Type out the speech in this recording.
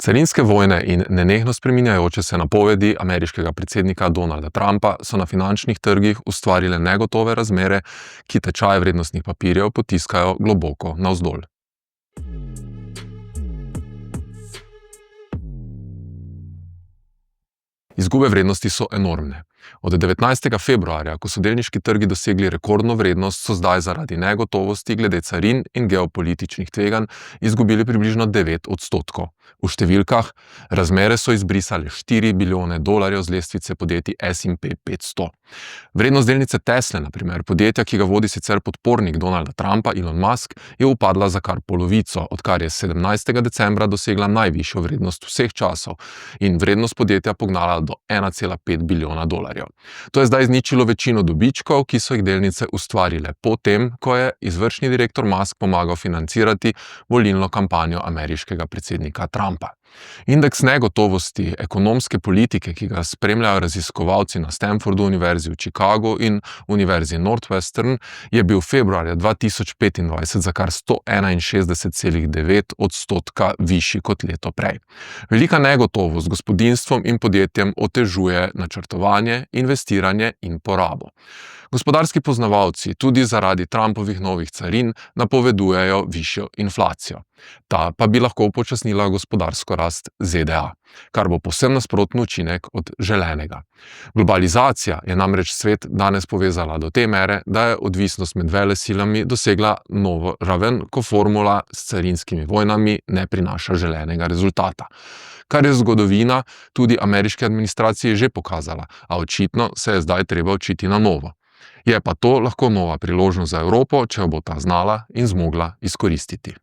Carinske vojne in nenehno spreminjajoče se napovedi ameriškega predsednika Donalda Trumpa so na finančnih trgih ustvarile negotove razmere, ki tečaje vrednostnih papirjev potiskajo globoko navzdol. Izgube vrednosti so enormne. Od 19. februarja, ko so delniški trgi dosegli rekordno vrednost, so zdaj zaradi negotovosti glede carin in geopolitičnih tveganj izgubili približno 9%. V številkah, razmere so izbrisale $4 bilijone z lestvice podjetij S&P 500. Vrednost delnice Tesle, na primer, podjetja, ki ga vodi sicer podpornik Donalda Trumpa, Elon Musk, je upadla za kar polovico, odkar je 17. decembra dosegla najvišjo vrednost vseh časov in vrednost podjetja pognala do $1,5 bilijona. To je zdaj izničilo večino dobičkov, ki so jih delnice ustvarile potem, ko je izvršni direktor Musk pomagal financirati volilno kampanjo ameriškega predsednika Trumpa. Indeks negotovosti ekonomske politike, ki ga spremljajo raziskovalci na Stanfordu, Univerzi v Chicagu in Univerzi Northwestern, je bil februarja 2025 za kar 161,9% višji kot leto prej. Velika negotovost gospodinjstvom in podjetjem otežuje načrtovanje, investiranje in porabo. Gospodarski poznavalci tudi zaradi Trumpovih novih carin napovedujejo višjo inflacijo. Ta pa bi lahko upočasnila gospodarsko rast ZDA, kar bo povsem nasproten učinek od želenega. Globalizacija je namreč svet danes povezala do te mere, da je odvisnost med velesilami dosegla novo raven, ko formula s carinskimi vojnami ne prinaša želenega rezultata. Kar je zgodovina tudi ameriške administracije že pokazala, a očitno se je zdaj treba učiti na novo. Je pa to lahko nova priložnost za Evropo, če jo bo ta znala in zmogla izkoristiti.